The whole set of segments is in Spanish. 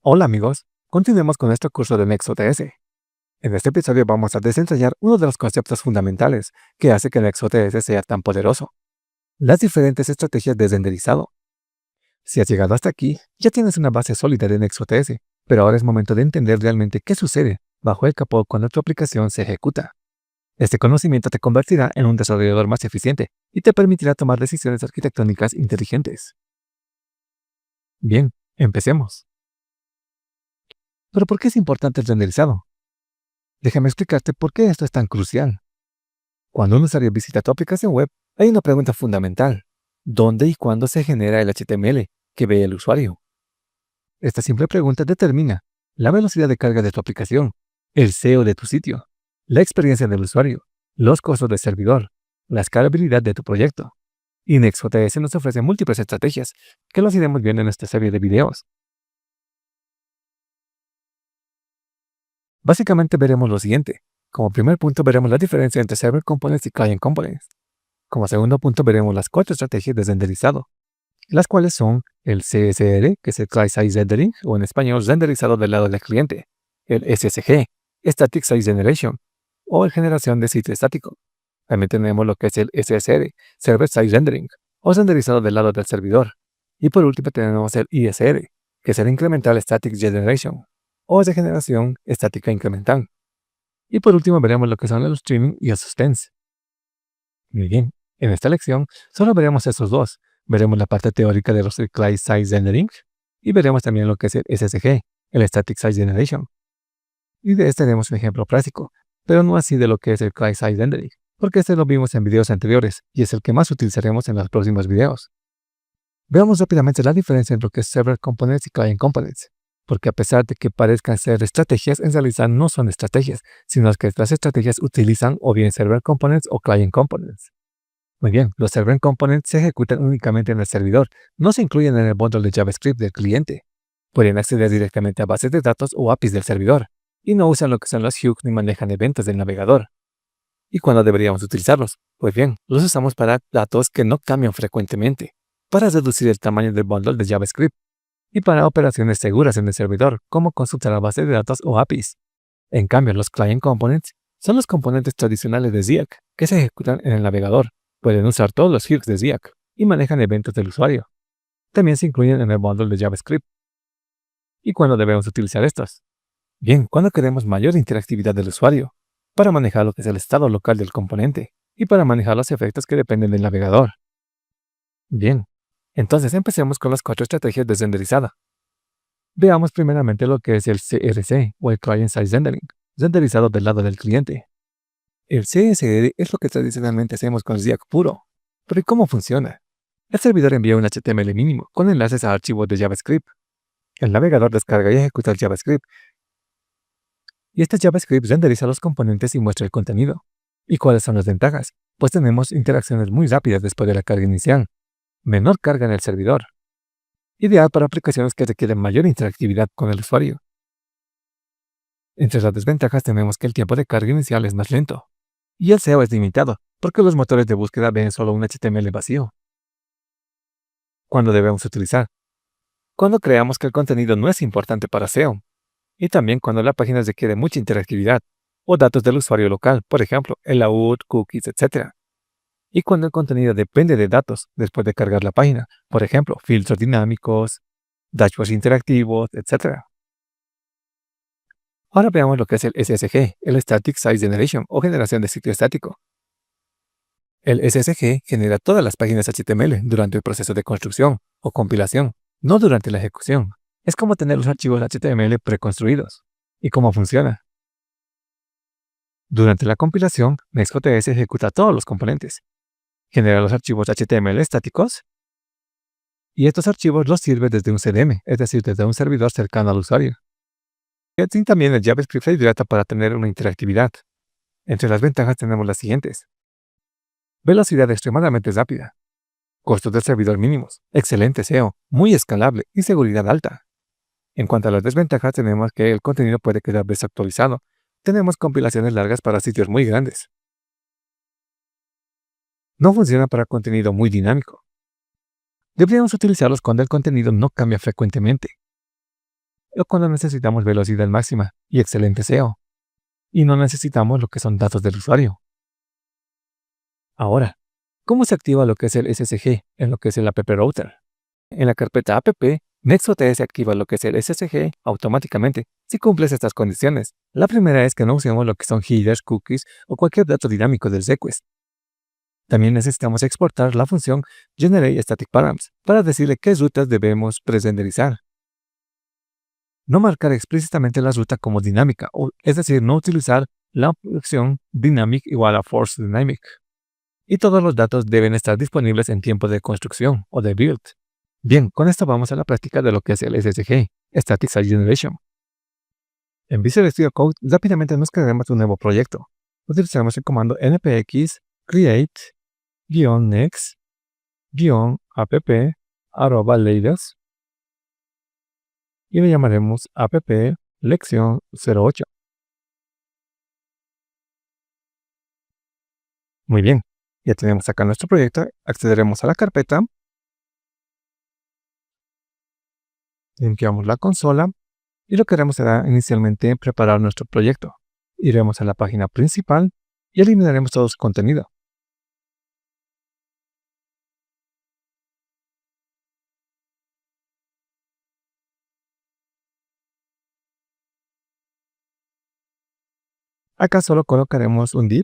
Hola amigos, continuemos con nuestro curso de Next.js. En este episodio vamos a desentrañar uno de los conceptos fundamentales que hace que Next.js sea tan poderoso: las diferentes estrategias de renderizado. Si has llegado hasta aquí, ya tienes una base sólida de Next.js, pero ahora es momento de entender realmente qué sucede bajo el capó cuando tu aplicación se ejecuta. Este conocimiento te convertirá en un desarrollador más eficiente y te permitirá tomar decisiones arquitectónicas inteligentes. Bien, empecemos. ¿Pero por qué es importante el renderizado? Déjame explicarte por qué esto es tan crucial. Cuando un usuario visita tu aplicación web, hay una pregunta fundamental: ¿dónde y cuándo se genera el HTML que ve el usuario? Esta simple pregunta determina la velocidad de carga de tu aplicación, el SEO de tu sitio, la experiencia del usuario, los costos del servidor, la escalabilidad de tu proyecto. Y Next.js nos ofrece múltiples estrategias que las iremos viendo en esta serie de videos. Básicamente veremos lo siguiente. Como primer punto veremos la diferencia entre Server Components y Client Components. Como segundo punto veremos las 4 estrategias de renderizado, las cuales son el CSR, que es el Client Side Rendering, o en español renderizado del lado del cliente; el SSG, Static Site Generation, o el generación de sitio estático. También tenemos lo que es el SSR, Server Side Rendering, o renderizado del lado del servidor. Y por último tenemos el ISR, que es el Incremental Static Generation, o de generación estática incremental. Y por último veremos lo que son el streaming y el suspense. Muy bien, en esta lección solo veremos estos dos. Veremos la parte teórica de los Client Side Rendering y veremos también lo que es el SSG, el Static Site Generation. Y de este tenemos un ejemplo práctico, pero no así de lo que es el Client Side Rendering, porque este lo vimos en videos anteriores y es el que más utilizaremos en los próximos videos. Veamos rápidamente la diferencia entre lo que es Server Components y Client Components, porque a pesar de que parezcan ser estrategias, en realidad no son estrategias, sino que estas estrategias utilizan o bien Server Components o Client Components. Muy bien, los Server Components se ejecutan únicamente en el servidor, no se incluyen en el bundle de JavaScript del cliente. Pueden acceder directamente a bases de datos o APIs del servidor, y no usan lo que son los hooks ni manejan eventos del navegador. ¿Y cuándo deberíamos utilizarlos? Pues bien, los usamos para datos que no cambian frecuentemente, para reducir el tamaño del bundle de JavaScript, y para operaciones seguras en el servidor, como consultar a bases de datos o APIs. En cambio, los Client Components son los componentes tradicionales de Ziac que se ejecutan en el navegador. Pueden usar todos los hooks de Ziac y manejan eventos del usuario. También se incluyen en el bundle de JavaScript. ¿Y cuándo debemos utilizar estos? Bien, cuando queremos mayor interactividad del usuario, para manejar lo que es el estado local del componente y para manejar los efectos que dependen del navegador. Bien, entonces empecemos con las 4 estrategias de renderizada. Veamos primeramente lo que es el CRC o el Client Side Rendering, renderizado del lado del cliente. El CSR es lo que tradicionalmente hacemos con React puro. Pero ¿y cómo funciona? El servidor envía un HTML mínimo con enlaces a archivos de JavaScript. El navegador descarga y ejecuta el JavaScript. Y este JavaScript renderiza los componentes y muestra el contenido. ¿Y cuáles son las ventajas? Pues tenemos interacciones muy rápidas después de la carga inicial. Menor carga en el servidor. Ideal para aplicaciones que requieren mayor interactividad con el usuario. Entre las desventajas tenemos que el tiempo de carga inicial es más lento. Y el SEO es limitado, porque los motores de búsqueda ven solo un HTML vacío. ¿Cuándo debemos utilizar? Cuando creamos que el contenido no es importante para SEO, y también cuando la página requiere mucha interactividad, o datos del usuario local, por ejemplo, el layout, cookies, etc. Y cuando el contenido depende de datos después de cargar la página, por ejemplo, filtros dinámicos, dashboards interactivos, etc. Ahora veamos lo que es el SSG, el Static Site Generation o generación de sitio estático. El SSG genera todas las páginas HTML durante el proceso de construcción o compilación, no durante la ejecución. Es como tener los archivos HTML preconstruidos. ¿Y cómo funciona? Durante la compilación, Next.js ejecuta todos los componentes, genera los archivos HTML estáticos, y estos archivos los sirve desde un CDM, es decir, desde un servidor cercano al usuario. Y así también el JavaScript se hidrata para tener una interactividad. Entre las ventajas tenemos las siguientes: velocidad extremadamente rápida, costos del servidor mínimos, excelente SEO, muy escalable y seguridad alta. En cuanto a las desventajas, tenemos que el contenido puede quedar desactualizado. Tenemos compilaciones largas para sitios muy grandes. No funciona para contenido muy dinámico. Deberíamos utilizarlos cuando el contenido no cambia frecuentemente. o cuando necesitamos velocidad máxima y excelente SEO, y no necesitamos lo que son datos del usuario. Ahora, ¿cómo se activa lo que es el SSG en lo que es el App Router? En la carpeta app, NextJS activa lo que es el SSG automáticamente si cumples estas condiciones. La primera es que no usemos lo que son headers, cookies o cualquier dato dinámico del request. También necesitamos exportar la función GenerateStaticParams para decirle qué rutas debemos prerenderizar. No marcar explícitamente la ruta como dinámica, es decir, no utilizar la opción dynamic igual a force dynamic. Y todos los datos deben estar disponibles en tiempo de construcción o de build. Bien, con esto vamos a la práctica de lo que es el SSG, Static Site Generation. En Visual Studio Code, rápidamente nos crearemos un nuevo proyecto. Utilizaremos el comando npx create-next-app@labels y le llamaremos app lección 08. Muy bien, ya tenemos acá nuestro proyecto, accederemos a la carpeta, limpiamos la consola y lo que haremos será inicialmente preparar nuestro proyecto. Iremos a la página principal y eliminaremos todo su contenido. Acá solo colocaremos un div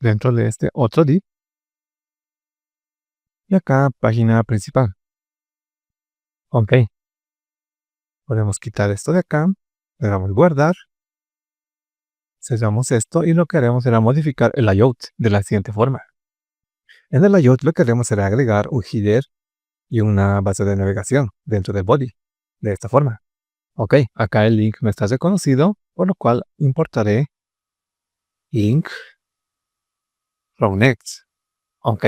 dentro de este otro div y acá página principal. Ok, podemos quitar esto de acá, le damos guardar, cerramos esto y lo que haremos será modificar el layout de la siguiente forma. En el layout lo que haremos será agregar un header y una base de navegación dentro del body, de esta forma. Ok, acá el link no está reconocido, por lo cual importaré link from next. Ok,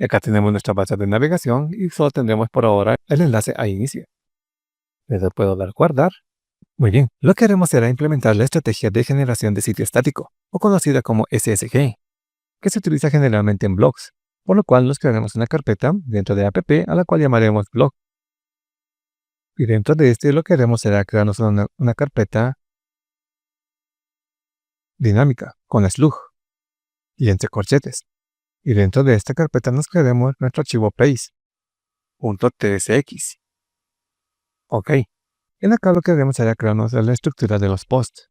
acá tenemos nuestra base de navegación y solo tendremos por ahora el enlace a inicio. Le puedo dar guardar. Muy bien, lo que haremos será implementar la estrategia de generación de sitio estático, o conocida como SSG, que se utiliza generalmente en blogs, por lo cual nos crearemos una carpeta dentro de app a la cual llamaremos blog. Y dentro de este lo que haremos será crearnos una carpeta dinámica con slug y entre corchetes. Y dentro de esta carpeta nos crearemos nuestro archivo place.tsx. Ok. En acá lo que haremos será crearnos la estructura de los posts.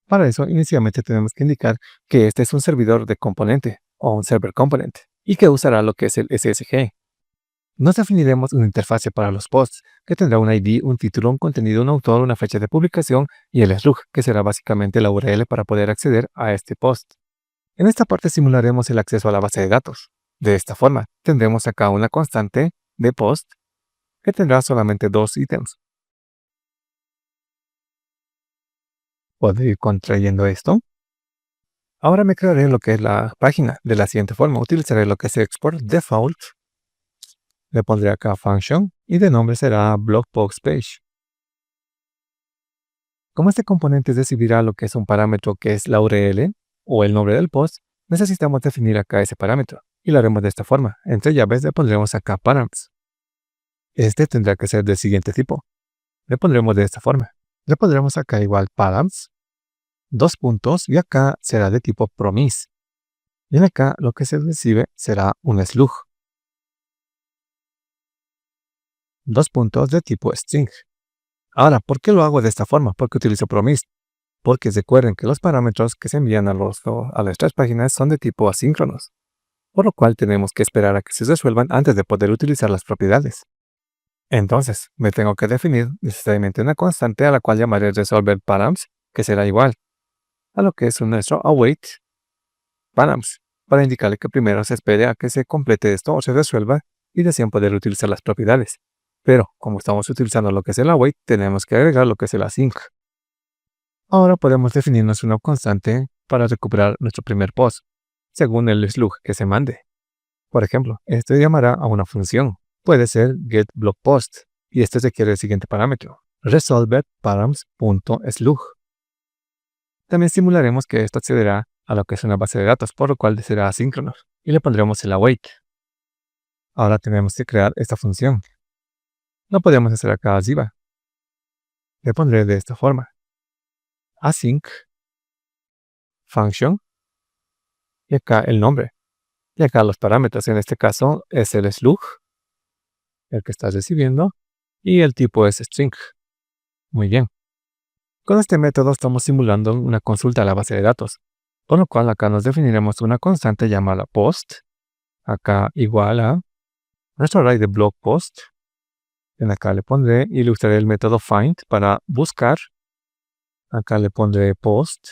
Para eso, inicialmente tenemos que indicar que este es un servidor de componente o un server component y que usará lo que es el SSG. Nos definiremos una interfase para los posts que tendrá un ID, un título, un contenido, un autor, una fecha de publicación y el slug, que será básicamente la URL para poder acceder a este post. En esta parte simularemos el acceso a la base de datos. De esta forma, tendremos acá una constante de post que tendrá solamente 2 ítems. Puedo ir contrayendo esto. Ahora me crearé lo que es la página de la siguiente forma. Utilizaré lo que es export default. Le pondré acá function y de nombre será blog post page. Como este componente recibirá lo que es un parámetro que es la URL o el nombre del post, necesitamos definir acá ese parámetro y lo haremos de esta forma. Entre llaves le pondremos acá params. Este tendrá que ser del siguiente tipo. Le pondremos de esta forma. Le pondremos acá igual params, 2 puntos y acá será de tipo promise. Y en acá lo que se recibe será un slug. 2 puntos de tipo string. Ahora, ¿por qué lo hago de esta forma? Porque utilizo promise. Porque recuerden que los parámetros que se envían a las 3 páginas son de tipo asíncronos, por lo cual tenemos que esperar a que se resuelvan antes de poder utilizar las propiedades. Entonces, me tengo que definir necesariamente una constante a la cual llamaré resolver params, que será igual a lo que es nuestro await params, para indicarle que primero se espere a que se complete esto o se resuelva y recién poder utilizar las propiedades. Pero, como estamos utilizando lo que es el await, tenemos que agregar lo que es el async. Ahora podemos definirnos una constante para recuperar nuestro primer post, según el slug que se mande. Por ejemplo, este llamará a una función. Puede ser getBlockPost, y este requiere el siguiente parámetro, resolvedParams.slug. También simularemos que esto accederá a lo que es una base de datos, por lo cual será asíncrono, y le pondremos el await. Ahora tenemos que crear esta función. No podemos hacer acá arriba, le pondré de esta forma. Async function y acá el nombre. Y acá los parámetros, en este caso es el slug, el que estás recibiendo, y el tipo es string. Muy bien. Con este método estamos simulando una consulta a la base de datos, por lo cual acá nos definiremos una constante llamada post, acá igual a nuestro array de blog post. En acá le pondré y le usaré el método find para buscar. Acá le pondré post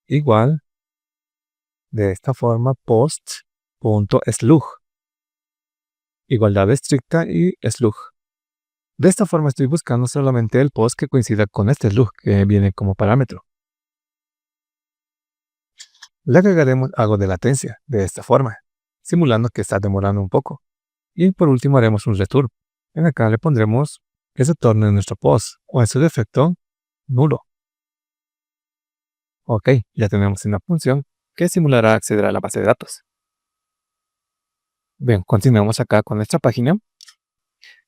igual de esta forma post.slug. Igualdad estricta y slug. De esta forma estoy buscando solamente el post que coincida con este slug que viene como parámetro. Le agregaremos algo de latencia de esta forma, simulando que está demorando un poco. Y por último haremos un return. En acá le pondremos que se torne nuestro post, o en su defecto, nulo. Ok, ya tenemos una función que simulará acceder a la base de datos. Bien, continuamos acá con nuestra página.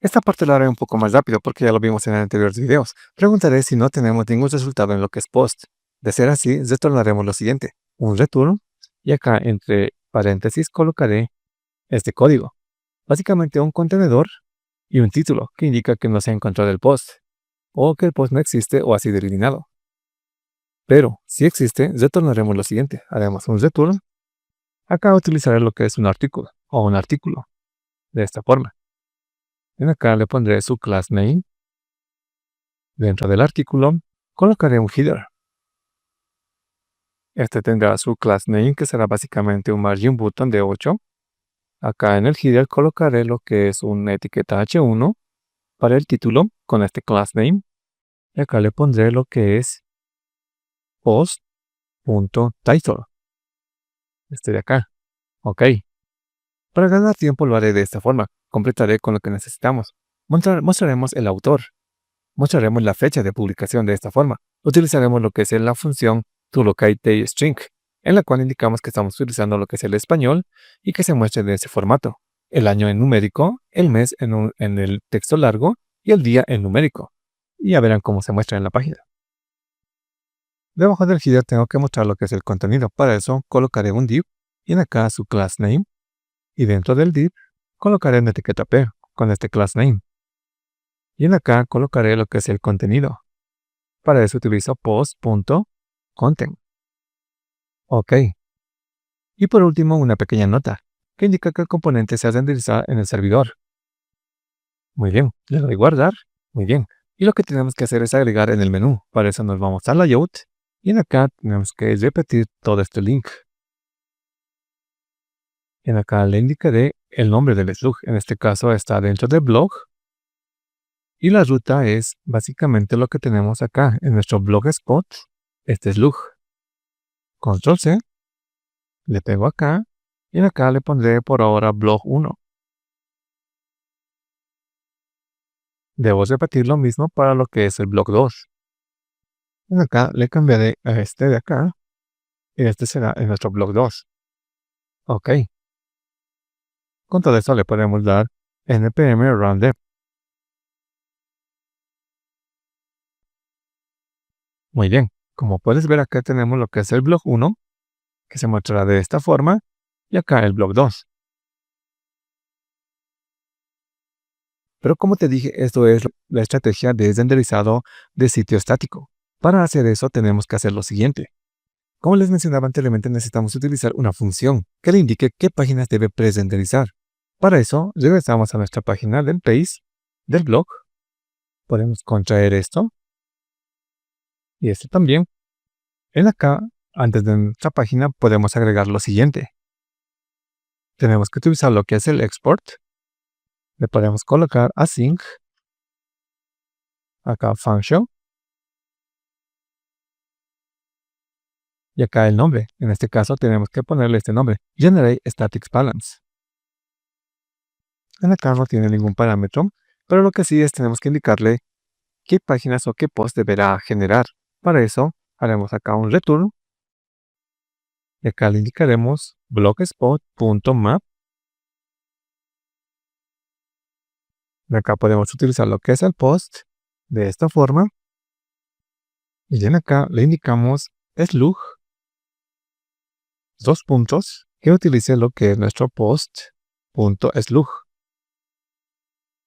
Esta parte la haré un poco más rápido porque ya lo vimos en anteriores videos. Preguntaré si no tenemos ningún resultado en lo que es post. De ser así, retornaremos lo siguiente, un return, y acá entre paréntesis colocaré este código. Básicamente un contenedor y un título que indica que no se ha encontrado el post, o que el post no existe o ha sido eliminado. Pero si existe, retornaremos lo siguiente, haremos un return. Acá utilizaré lo que es un artículo o un artículo, de esta forma. En acá le pondré su class name. Dentro del artículo colocaré un header. Este tendrá su class name, que será básicamente un margin button de 8. Acá en el header colocaré lo que es una etiqueta h1 para el título con este class name. Y acá le pondré lo que es post.title. Este de acá. Ok. Para ganar tiempo lo haré de esta forma. Completaré con lo que necesitamos. Mostraremos el autor. Mostraremos la fecha de publicación de esta forma. Utilizaremos lo que es la función toLocateDayString, en la cual indicamos que estamos utilizando lo que es el español y que se muestre de ese formato. El año en numérico, el mes en el texto largo y el día en numérico. Y ya verán cómo se muestra en la página. Debajo del header tengo que mostrar lo que es el contenido. Para eso colocaré un div y en acá su class name. Y dentro del div colocaré una etiqueta p con este class name. Y en acá colocaré lo que es el contenido. Para eso utilizo post.content. Ok. Y por último, una pequeña nota que indica que el componente se ha renderizado en el servidor. Muy bien, le doy guardar. Muy bien. Y lo que tenemos que hacer es agregar en el menú. Para eso nos vamos a Layout y en acá tenemos que repetir todo este link. En acá le indicaré el nombre del slug. En este caso está dentro del blog. Y la ruta es básicamente lo que tenemos acá en nuestro blogspot, este slug. Control C, le pego acá y en acá le pondré por ahora blog 1. Debo repetir lo mismo para lo que es el blog 2. En acá le cambiaré a este de acá y este será en nuestro blog 2. Ok. Con todo esto le podemos dar npm run dev. Muy bien. Como puedes ver, acá tenemos lo que es el blog 1, que se mostrará de esta forma, y acá el blog 2. Pero como te dije, esto es la estrategia de renderizado de sitio estático. Para hacer eso tenemos que hacer lo siguiente. Como les mencionaba anteriormente, necesitamos utilizar una función que le indique qué páginas debe pre-renderizar. Para eso, regresamos a nuestra página del page, del blog. Podemos contraer esto. Y esto también. En acá, antes de nuestra página, podemos agregar lo siguiente. Tenemos que utilizar lo que es el export. Le podemos colocar async. Acá function. Y acá el nombre. En este caso tenemos que ponerle este nombre. Generate Static Balance. En acá no tiene ningún parámetro, pero lo que sí es tenemos que indicarle qué páginas o qué post deberá generar. Para eso haremos acá un return. Y acá le indicaremos blogspot.map. Y acá podemos utilizar lo que es el post de esta forma. Y bien acá le indicamos slug, dos puntos, que utilice lo que es nuestro post.slug.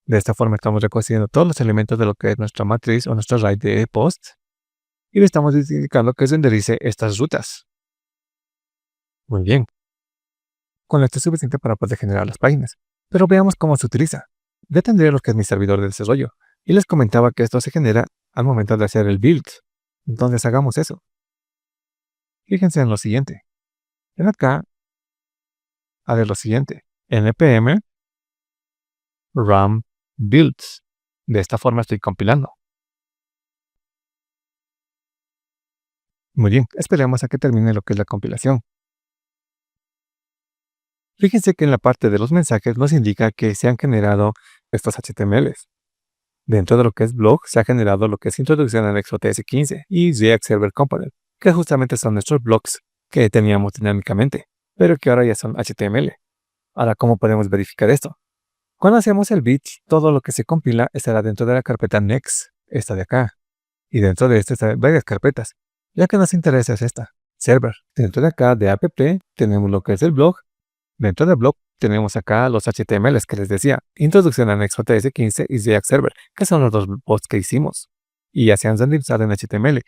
De esta forma estamos recogiendo todos los elementos de lo que es nuestra matriz o nuestro array de post y le estamos indicando que renderice estas rutas. Muy bien. Con esto es suficiente para poder generar las páginas. Pero veamos cómo se utiliza. Ya tendré lo que es mi servidor de desarrollo y les comentaba que esto se genera al momento de hacer el build. Entonces hagamos eso. Fíjense en lo siguiente. Ven acá, haré lo siguiente. npm run builds. De esta forma estoy compilando. Muy bien, esperemos a que termine lo que es la compilación. Fíjense que en la parte de los mensajes nos indica que se han generado estos HTMLs. Dentro de lo que es blog se ha generado lo que es introducción al XOTS15 y React Server Component, que justamente son nuestros blogs que teníamos dinámicamente, pero que ahora ya son HTML. Ahora, ¿cómo podemos verificar esto? Cuando hacemos el build, todo lo que se compila estará dentro de la carpeta Next, esta de acá. Y dentro de esta están varias carpetas. Ya que nos interesa es esta, Server. Dentro de acá de app tenemos lo que es el blog. Dentro del blog tenemos acá los HTMLs que les decía, introducción a XJS15 y React Server, que son los dos posts que hicimos. Y ya se han renderizado en HTML,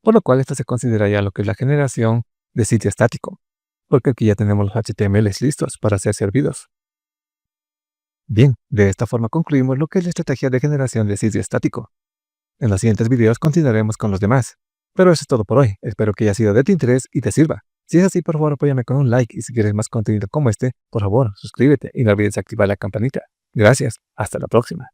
por lo cual esto se considera ya lo que es la generación de sitio estático, porque aquí ya tenemos los HTMLs listos para ser servidos. Bien, de esta forma concluimos lo que es la estrategia de generación de sitio estático. En los siguientes videos continuaremos con los demás. Pero eso es todo por hoy. Espero que haya sido de tu interés y te sirva. Si es así, por favor, apóyame con un like y si quieres más contenido como este, por favor, suscríbete y no olvides activar la campanita. Gracias. Hasta la próxima.